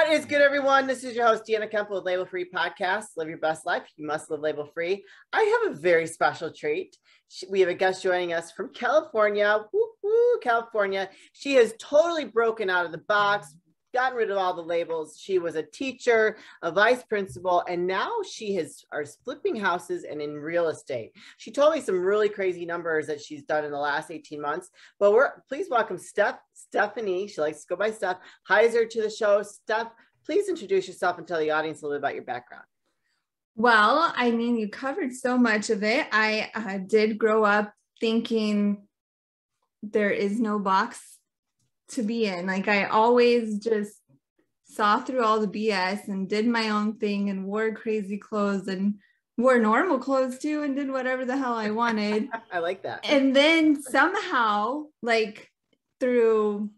What is good, everyone? This is your host, Deanna Kuempel with Label Free Podcast. Live your best life. You must live label free. I have a very special treat. We have a guest joining us from California. Woo, woo, California. She has totally broken out of the box, gotten rid of all the labels. She was a teacher, a vice principal, and now she is flipping houses and in real estate. She told me some really crazy numbers that she's done in the last 18 months. But please welcome Stephanie. She likes to go by Steph Heiser to the show. Steph, please introduce yourself and tell the audience a little bit about your background. Well, I mean, you covered so much of it. I did grow up thinking there is no box to be in. Like, I always just saw through all the BS and did my own thing and wore crazy clothes and wore normal clothes too and did whatever the hell I wanted. I like that. And then somehow, like through,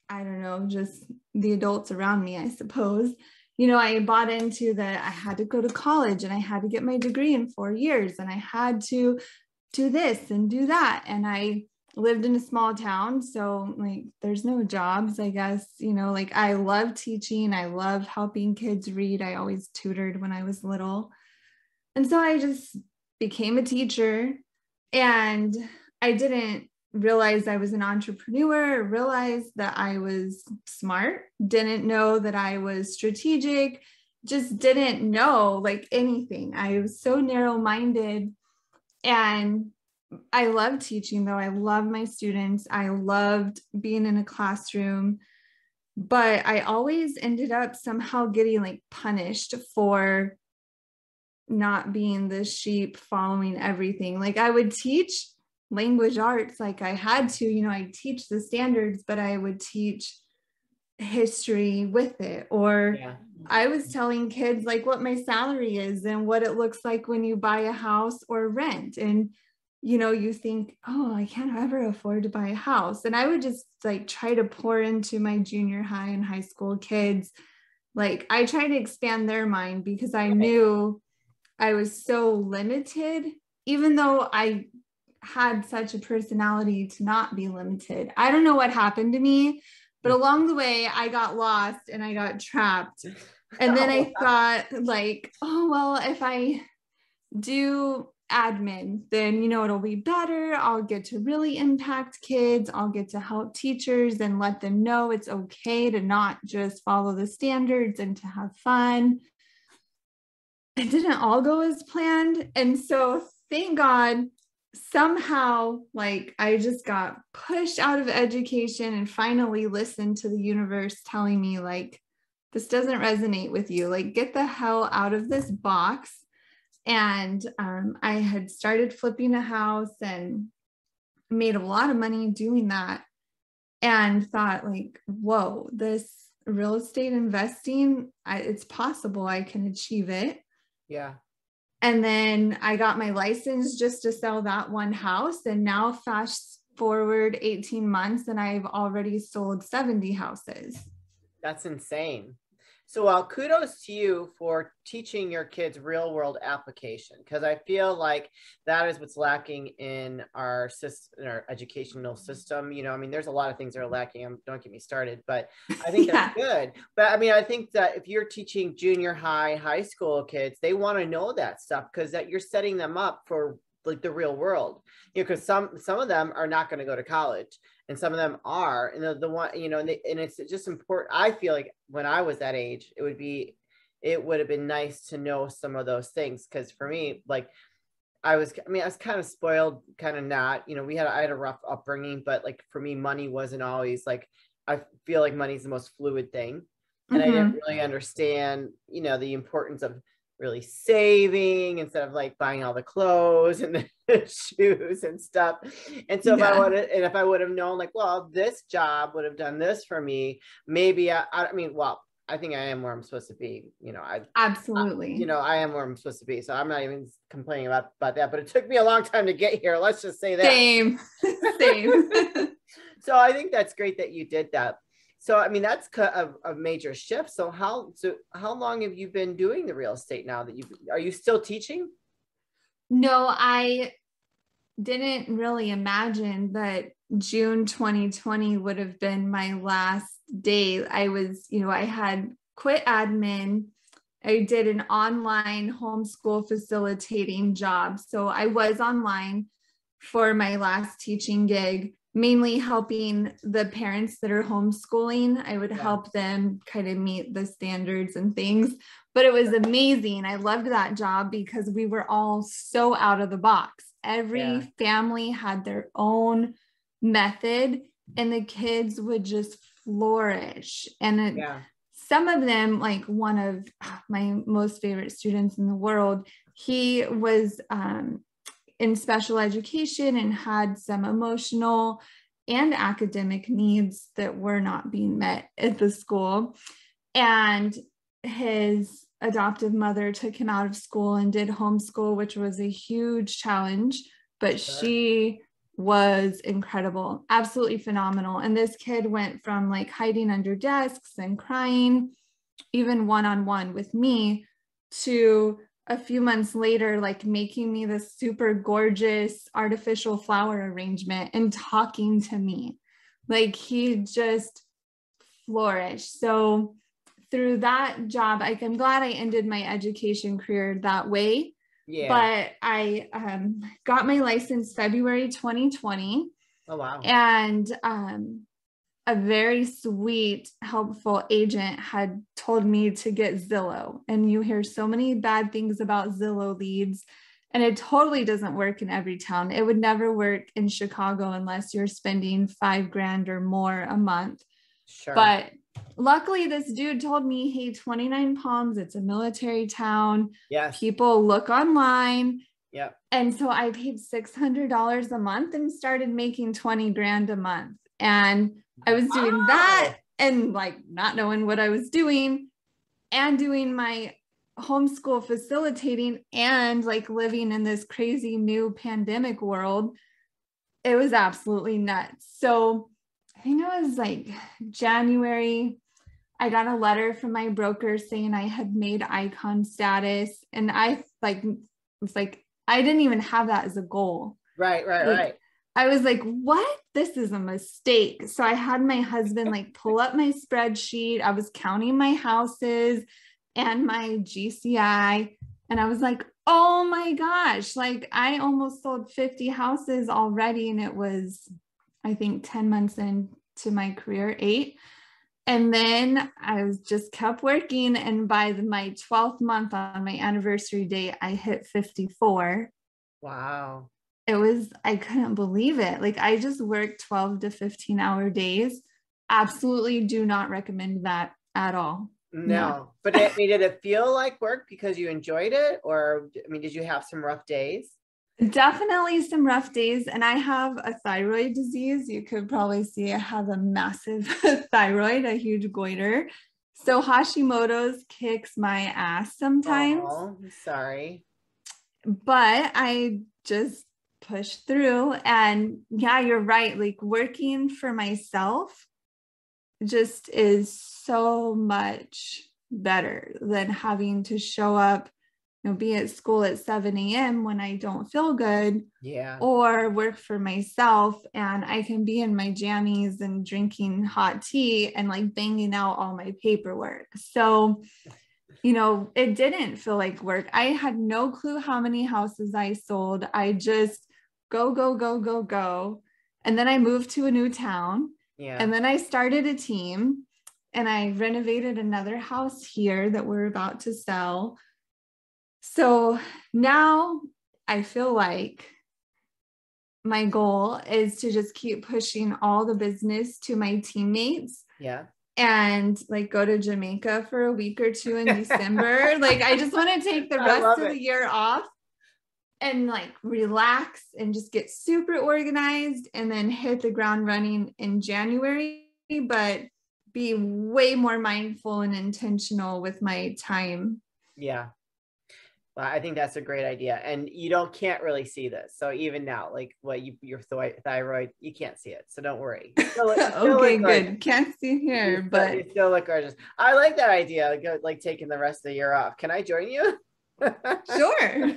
I don't know, just the adults around me, I suppose, you know, I bought into that I had to go to college and I had to get my degree in 4 years and I had to do this and do that. And I lived in a small town, so like there's no jobs, I guess, you know, like I love teaching. I love helping kids read. I always tutored when I was little. And so I just became a teacher, and I didn't realize I was an entrepreneur, realized that I was smart, didn't know that I was strategic, just didn't know like anything. I was so narrow-minded, and I love teaching though. I love my students. I loved being in a classroom, but I always ended up somehow getting like punished for not being the sheep following everything. Like I would teach language arts like I had to, you know, I teach the standards, but I would teach history with it. Or I was telling kids like what my salary is and what it looks like when you buy a house or rent. And you know, you think, oh, I can't ever afford to buy a house. And I would just like try to pour into my junior high and high school kids. Like I tried to expand their mind because I knew I was so limited, even though I had such a personality to not be limited. I don't know what happened to me, but along the way I got lost and I got trapped. And then I thought like, oh, well, if I do admin, then, you know, it'll be better. I'll get to really impact kids. I'll get to help teachers and let them know it's okay to not just follow the standards and to have fun. It didn't all go as planned. And so thank God, somehow, like I just got pushed out of education and finally listened to the universe telling me like, this doesn't resonate with you. Like, get the hell out of this box. And I had started flipping a house and made a lot of money doing that, and thought like, whoa, this real estate investing, it's possible I can achieve it. Yeah. And then I got my license just to sell that one house. And now fast forward 18 months and I've already sold 70 houses. That's insane. So kudos to you for teaching your kids real world application, because I feel like that is what's lacking in our system, in our educational system. You know, I mean, there's a lot of things that are lacking. Don't get me started, but I think that's good. But I mean, I think that if you're teaching junior high, high school kids, they want to know that stuff, because that you're setting them up for like the real world, you know, because some of them are not going to go to college and some of them are, and the one, you know, and it's just important. I feel like when I was that age, it would have been nice to know some of those things. Cause for me, like I was kind of spoiled, kind of not, you know, I had a rough upbringing, but like for me, money wasn't always like, I feel like money is the most fluid thing. And I didn't really understand, you know, the importance of really saving instead of like buying all the clothes and the shoes and stuff. And so if I would have known like, well, this job would have done this for me, maybe I mean, well, I think I am where I'm supposed to be. You know, Absolutely. You know, I am where I'm supposed to be. So I'm not even complaining about that, but it took me a long time to get here. Let's just say that. Same. So I think that's great that you did that. So, I mean, that's a major shift. So how long have you been doing the real estate now are you still teaching? No, I didn't really imagine that June 2020 would have been my last day. I was, you know, I had quit admin. I did an online homeschool facilitating job. So I was online for my last teaching gig, mainly helping the parents that are homeschooling. I would help them kind of meet the standards and things, but it was amazing. I loved that job because we were all so out of the box. Every family had their own method and the kids would just flourish. And some of them, like one of my most favorite students in the world, he was in special education and had some emotional and academic needs that were not being met at the school. And his adoptive mother took him out of school and did homeschool, which was a huge challenge, but she was incredible, absolutely phenomenal. And this kid went from like hiding under desks and crying, even one-on-one with me, to a few months later, like making me this super gorgeous artificial flower arrangement and talking to me. Like he just flourished. So through that job, I'm glad I ended my education career that way. But I got my license February 2020. Oh, wow. And a very sweet, helpful agent had told me to get Zillow. And you hear so many bad things about Zillow leads, and it totally doesn't work in every town. It would never work in Chicago unless you're spending $5,000 or more a month. Sure. But luckily, this dude told me, hey, 29 Palms, it's a military town. Yes. People look online. Yep. And so I paid $600 a month and started making 20 grand a month. And I was doing that and like not knowing what I was doing and doing my homeschool facilitating and like living in this crazy new pandemic world. It was absolutely nuts. So I think it was like January, I got a letter from my broker saying I had made icon status. And I was like, I didn't even have that as a goal. Right. I was like, what? This is a mistake. So I had my husband like pull up my spreadsheet. I was counting my houses and my GCI. And I was like, oh my gosh, like I almost sold 50 houses already. And it was, I think 10 months into my career, 8. And then I was just kept working. And by my 12th month on my anniversary date, I hit 54. Wow. I couldn't believe it. Like I just worked 12 to 15 hour days. Absolutely do not recommend that at all. No. But did it feel like work because you enjoyed it? Or, I mean, did you have some rough days? Definitely some rough days. And I have a thyroid disease. You could probably see I have a massive thyroid, a huge goiter. So Hashimoto's kicks my ass sometimes. Oh, I'm sorry. But I just push through. And yeah, you're right. Like working for myself just is so much better than having to show up, be at school at 7 a.m. when I don't feel good. Yeah. Or work for myself and I can be in my jammies and drinking hot tea and like banging out all my paperwork. So it didn't feel like work. I had no clue how many houses I sold. I just go. And then I moved to a new town. Yeah. And then I started a team and I renovated another house here that we're about to sell. So now I feel like my goal is to just keep pushing all the business to my teammates. Yeah. And like go to Jamaica for a week or 2 in December. Like I just want to take the rest of the year off and like relax and just get super organized and then hit the ground running in January, but be way more mindful and intentional with my time. Yeah. Well, I think that's a great idea. And can't really see this. So even now, like your thyroid, you can't see it. So don't worry. Okay, good. Can't see here, but you still look gorgeous. I like that idea. Like taking the rest of the year off. Can I join you? Sure.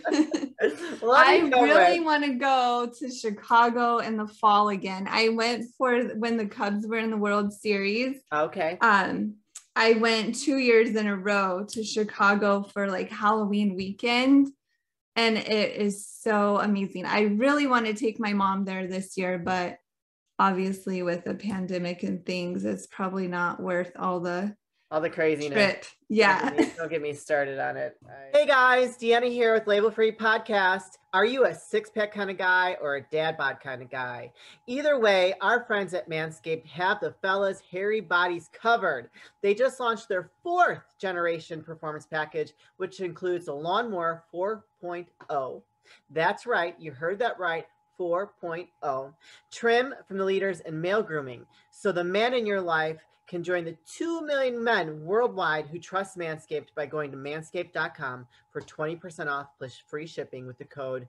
I really want to go to Chicago in the fall again. I went for when the Cubs were in the World Series. Okay. I went 2 years in a row to Chicago for like Halloween weekend. And it is so amazing. I really want to take my mom there this year, but obviously with the pandemic and things, it's probably not worth all the craziness. Trip. Yeah. Don't get me started on it. Hey guys, Deanna here with Label Free Podcast. Are you a six-pack kind of guy or a dad bod kind of guy? Either way, our friends at Manscaped have the fellas' hairy bodies covered. They just launched their 4th generation performance package, which includes the Lawnmower 4.0. That's right, you heard that right. 4.0. Trim from the leaders in male grooming. So the man in your life can join the 2 million men worldwide who trust Manscaped by going to manscaped.com for 20% off plus free shipping with the code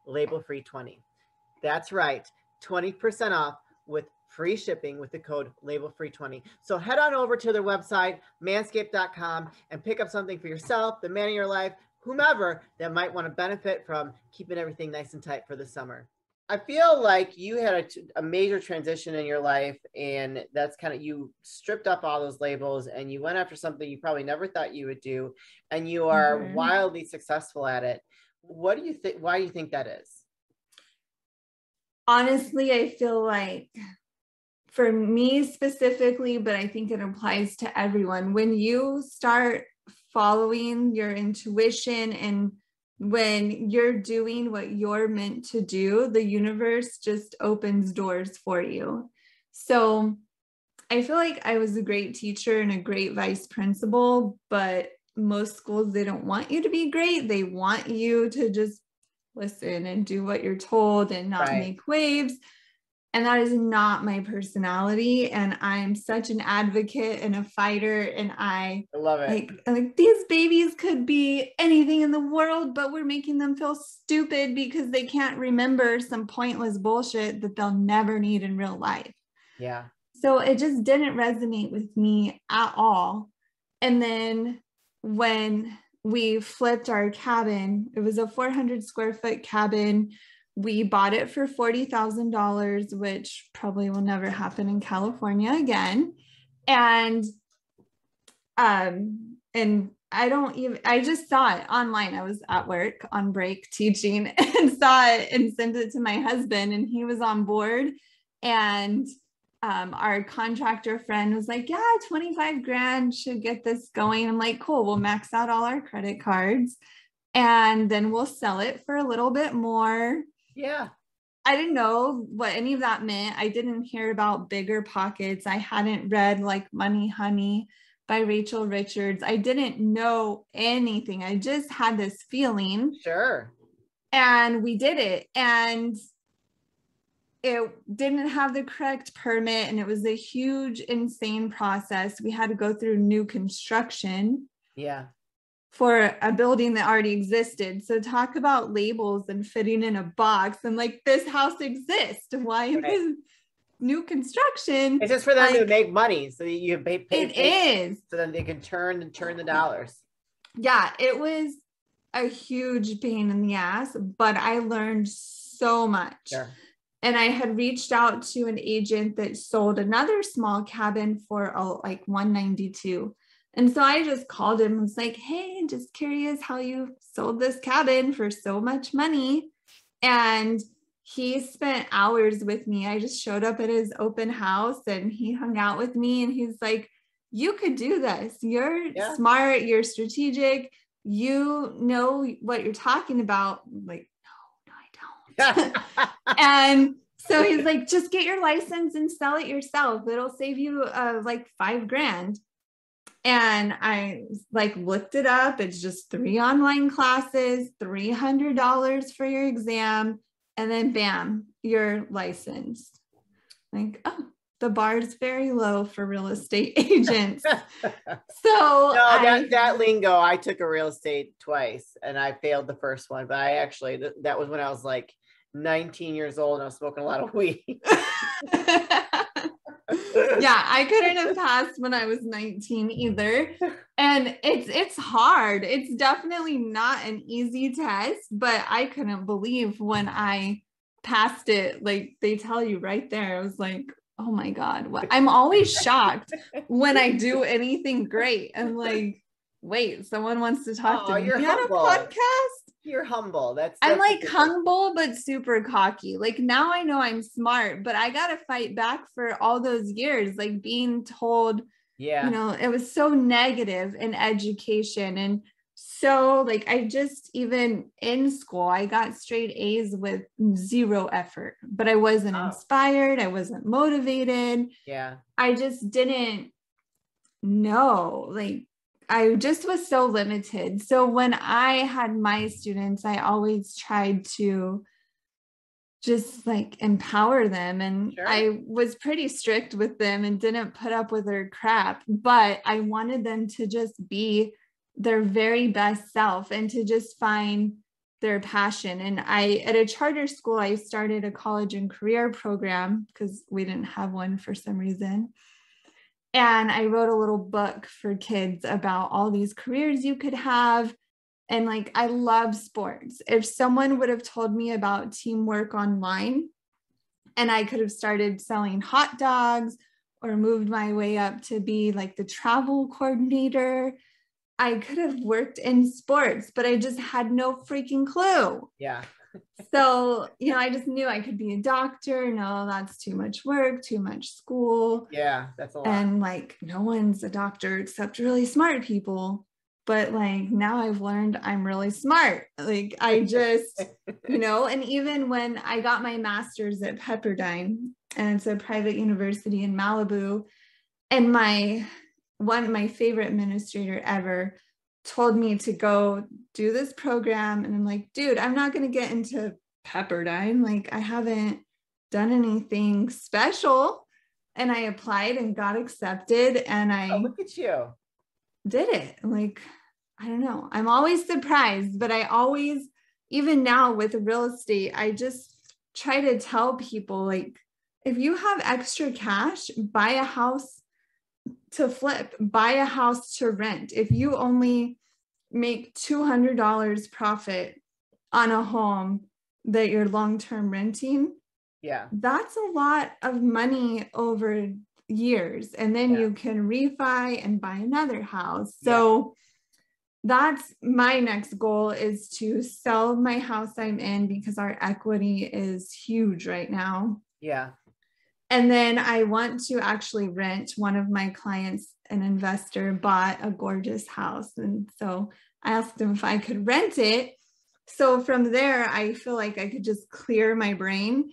LABELFREE20. That's right, 20% off with free shipping with the code LABELFREE20. So head on over to their website, manscaped.com, and pick up something for yourself, the man in your life, whomever that might want to benefit from keeping everything nice and tight for the summer. I feel like you had a major transition in your life, and that's kind of, you stripped up all those labels and you went after something you probably never thought you would do, and you are wildly successful at it. What do you think? Why do you think that is? Honestly, I feel like for me specifically, but I think it applies to everyone, when you start following your intuition and when you're doing what you're meant to do, the universe just opens doors for you. So I feel like I was a great teacher and a great vice principal, but most schools, they don't want you to be great. They want you to just listen and do what you're told and not make waves. And that is not my personality. And I'm such an advocate and a fighter. And I love it. Like these babies could be anything in the world, but we're making them feel stupid because they can't remember some pointless bullshit that they'll never need in real life. Yeah. So it just didn't resonate with me at all. And then when we flipped our cabin, it was a 400 square foot cabin. We bought it for $40,000, which probably will never happen in California again. And I just saw it online. I was at work on break teaching and saw it and sent it to my husband, and he was on board. And our contractor friend was like, yeah, 25 grand should get this going. I'm like, cool, we'll max out all our credit cards and then we'll sell it for a little bit more. Yeah. I didn't know what any of that meant. I didn't hear about bigger pockets. I hadn't read like Money Honey by Rachel Richards. I didn't know anything. I just had this feeling. Sure. And we did it. And it didn't have the correct permit. And it was a huge, insane process. We had to go through new construction. Yeah. For a building that already existed. So talk about labels and fitting in a box. I'm like, this house exists. Why is new construction? It's just for them to make money. So you pay it is. So then they can turn the dollars. Yeah, it was a huge pain in the ass, but I learned so much. Sure. And I had reached out to an agent that sold another small cabin for like $192. And so I just called him and was like, hey, just curious how you sold this cabin for so much money. And he spent hours with me. I just showed up at his open house and he hung out with me and he's like, you could do this. You're smart. You're strategic. You know what you're talking about. I'm like, no, I don't. And so he's like, just get your license and sell it yourself. It'll save you like $5,000. And I like looked it up. It's just 3 online classes, $300 for your exam. And then bam, you're licensed. Like, oh, the bar is very low for real estate agents. So that lingo, I took a real estate twice and I failed the first one, but I actually, that was when I was like 19 years old and I was smoking a lot of weed. Yeah, I couldn't have passed when I was 19 either. And it's hard. It's definitely not an easy test, but I couldn't believe when I passed it. Like they tell you right there, I was like, oh my God, what? I'm always shocked when I do anything great. I'm like, wait, someone wants to talk to me you're on humble. a podcast? You're humble. I'm like humble, but super cocky. Like now I know I'm smart, but I got to fight back for all those years, like being told, yeah, you know, it was so negative in education. And so like, I just, even in school, I got straight A's with zero effort, but I wasn't inspired. I wasn't motivated. Yeah. I just didn't know, like, I just was so limited. So when I had my students, I always tried to just like empower them. And Sure. I was pretty strict with them and didn't put up with their crap, but I wanted them to just be their very best self and to just find their passion. And at a charter school, I started a college and career program because we didn't have one for some reason. And I wrote a little book for kids about all these careers you could have. And like, I love sports. If someone would have told me about teamwork online and I could have started selling hot dogs or moved my way up to be like the travel coordinator, I could have worked in sports, but I just had no freaking clue. Yeah. So, you know, I just knew I could be a doctor. No, that's too much work, too much school. Yeah, that's a lot. And like, no one's a doctor except really smart people. But like, now I've learned I'm really smart. Like, I just, you know, and even when I got my master's at Pepperdine, and it's a private university in Malibu, and my favorite administrator ever told me to go do this program. And I'm like, dude, I'm not going to get into Pepperdine. Like, I haven't done anything special. And I applied and got accepted, and I look at you. did it. Like, I don't know. I'm always surprised, but I always, even now with real estate, I just try to tell people, like, if you have extra cash, buy a house to flip, buy a house to rent. If you only make $200 profit on a home that you're long-term renting, yeah, that's a lot of money over years. And then you can refi and buy another house. So that's my next goal, is to sell my house I'm in, because our equity is huge right now. Yeah. And then I want to actually rent. One of my clients, an investor, bought a gorgeous house. And so I asked him if I could rent it. So from there, I feel like I could just clear my brain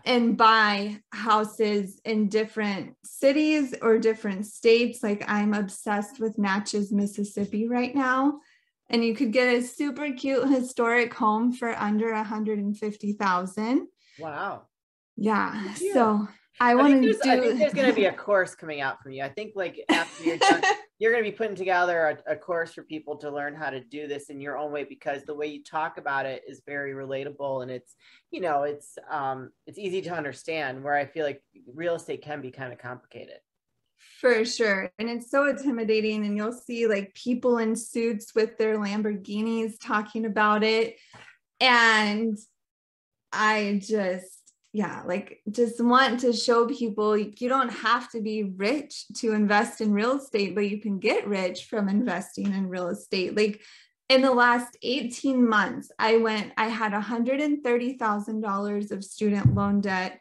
and buy houses in different cities or different states. Like, I'm obsessed with Natchez, Mississippi right now. And you could get a super cute historic home for under $150,000. Wow. Yeah. So I want to do. I think there's going to be a course coming out from you. I think like after you're done, you're going to be putting together a course for people to learn how to do this in your own way, because the way you talk about it is very relatable, and it's, you know, it's easy to understand, where I feel like real estate can be kind of complicated. For sure. And it's so intimidating, and you'll see like people in suits with their Lamborghinis talking about it. And I just want to show people you don't have to be rich to invest in real estate, but you can get rich from investing in real estate. Like, in the last 18 months, I had $130,000 of student loan debt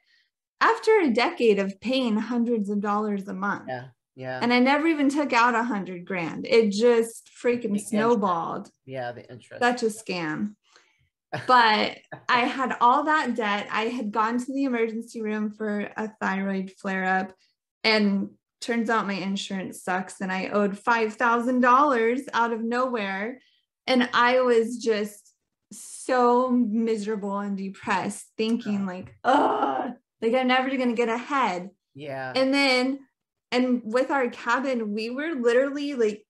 after a decade of paying hundreds of dollars a month. Yeah. And I never even took out $100,000. It just freaking snowballed. Yeah, the interest. Such a scam. But I had all that debt. I had gone to the emergency room for a thyroid flare-up, and turns out my insurance sucks, and I owed $5,000 out of nowhere. And I was just so miserable and depressed, thinking like, I'm never going to get ahead. Yeah. And with our cabin, we were literally like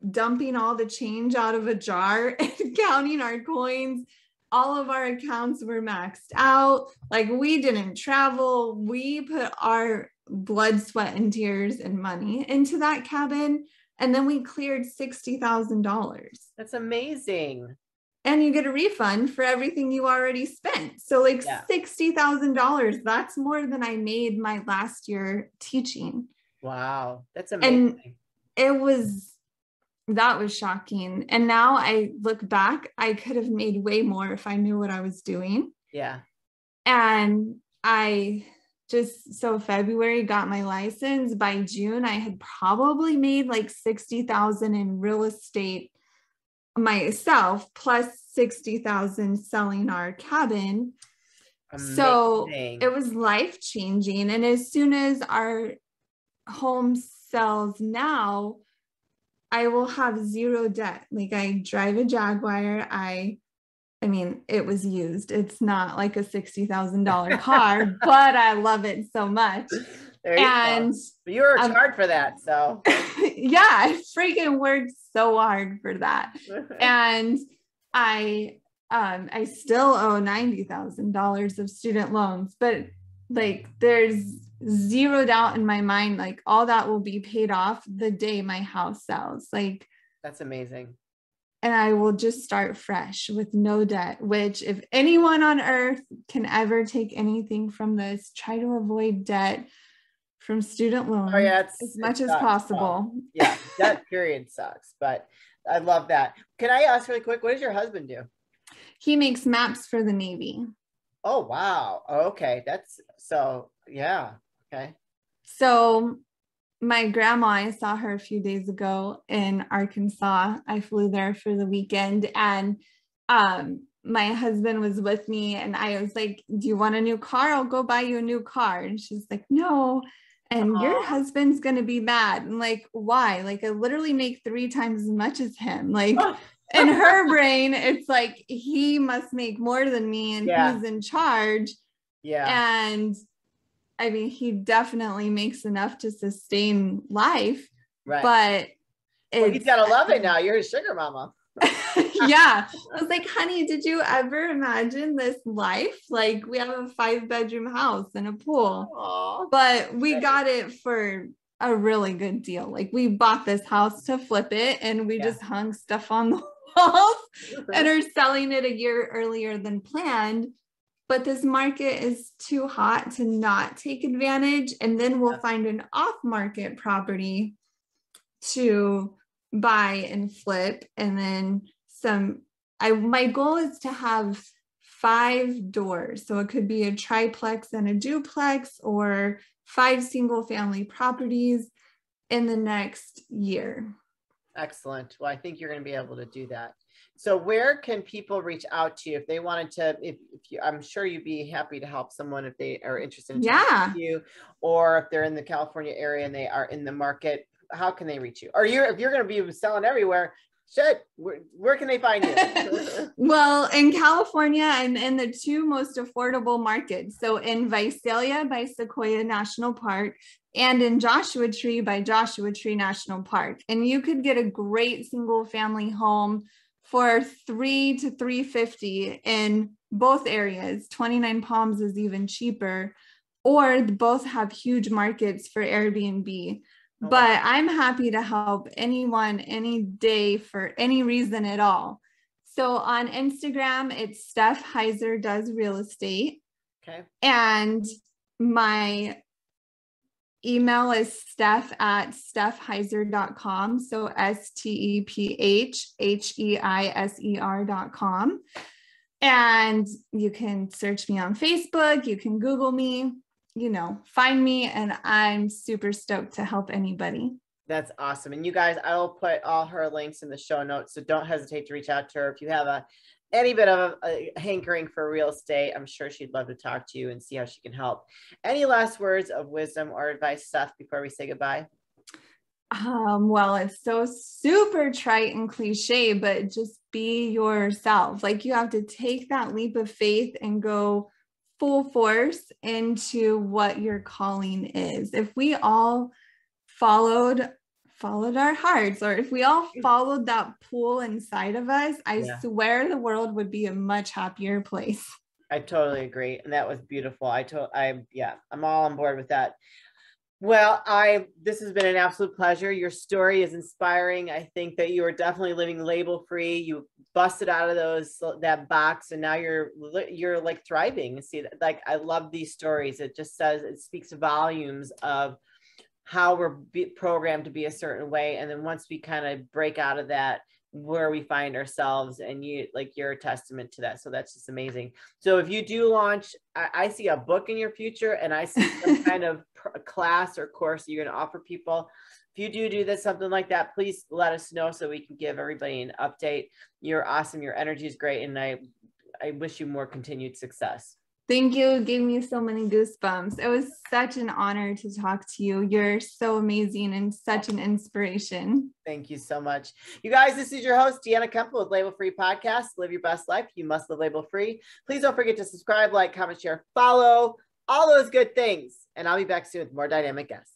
dumping all the change out of a jar and counting our coins. All of our accounts were maxed out. Like, we didn't travel. We put our blood, sweat, and tears and money into that cabin. And then we cleared $60,000. That's amazing. and you get a refund for everything you already spent. So like $60,000, that's more than I made my last year teaching. Wow. That's amazing. And that was shocking. And now I look back, I could have made way more if I knew what I was doing. Yeah. And so February got my license. By June, I had probably made like 60,000 in real estate myself, plus 60,000 selling our cabin. Amazing. So it was life-changing. And as soon as our home sells now, I will have zero debt. Like, I drive a Jaguar. I mean, it was used. It's not like a $60,000 car, but I love it so much. And you were charged for that. So yeah, I freaking worked so hard for that. And I still owe $90,000 of student loans, but like, there's zero doubt in my mind, like all that will be paid off the day my house sells. Like, that's amazing. And I will just start fresh with no debt, which if anyone on earth can ever take anything from this, try to avoid debt from student loans as much as possible. Well, yeah, that period sucks, but I love that. Can I ask really quick, what does your husband do? He makes maps for the Navy. Oh, wow. Okay. Yeah. Okay. So my grandma, I saw her a few days ago in Arkansas. I flew there for the weekend, and my husband was with me, and I was like, do you want a new car? I'll go buy you a new car. And she's like, no. And your husband's going to be mad. And like, why? Like, I literally make 3 times as much as him. Like, in her brain, it's like, he must make more than me, and he's in charge. Yeah. And I mean, he definitely makes enough to sustain life, but he's got to love it now. You're his sugar mama. Yeah. I was like, honey, did you ever imagine this life? Like, we have a 5-bedroom house and a pool. Aww. But we got it for a really good deal. Like, we bought this house to flip it, and we just hung stuff on the walls and are selling it a year earlier than planned. But this market is too hot to not take advantage. And then we'll find an off-market property to buy and flip. And then my goal is to have 5 doors. So it could be a triplex and a duplex, or 5 single family properties in the next year. Excellent. Well, I think you're going to be able to do that. So where can people reach out to you if they wanted to, I'm sure you'd be happy to help someone if they are interested in talking to you, or if they're in the California area and they are in the market, how can they reach you? Or if you're going to be selling everywhere, where can they find you? Well, in California, I'm in the 2 most affordable markets. So in Visalia by Sequoia National Park, and in Joshua Tree by Joshua Tree National Park. And you could get a great single family home for $300 to $350 in both areas. 29 Palms is even cheaper, or both have huge markets for Airbnb. But I'm happy to help anyone, any day, for any reason at all. So on Instagram, it's Steph Heiser Does Real Estate. Okay. And my email is steph@stephheiser.com. So STEPHHEISER.com. And you can search me on Facebook. You can Google me, find me, and I'm super stoked to help anybody. That's awesome. And you guys, I will put all her links in the show notes. So don't hesitate to reach out to her. If you have any bit of a hankering for real estate, I'm sure she'd love to talk to you and see how she can help. Any last words of wisdom or advice, Steph, before we say goodbye? Well, it's so super trite and cliche, but just be yourself. Like, you have to take that leap of faith and go full force into what your calling is. If we all followed our hearts, or if we all followed that pull inside of us, I swear the world would be a much happier place. I totally agree. And that was beautiful. I'm all on board with that. Well, this has been an absolute pleasure. Your story is inspiring. I think that you are definitely living label free. You busted out of that box, and now you're like thriving. See, like I love these stories. It speaks volumes of how we're programmed to be a certain way, and then once we kind of break out of that, where we find ourselves, and you're a testament to that. So that's just amazing. So if you do launch, I see a book in your future, and I see some kind of class or course you're going to offer people. If you do this, something like that, please let us know so we can give everybody an update. You're awesome. Your energy is great. And I wish you more continued success. Thank you. It gave me so many goosebumps. It was such an honor to talk to you. You're so amazing and such an inspiration. Thank you so much. You guys, this is your host, Deanna Kuempel with Label Free Podcast. Live your best life. You must live label free. Please don't forget to subscribe, like, comment, share, follow, all those good things. And I'll be back soon with more dynamic guests.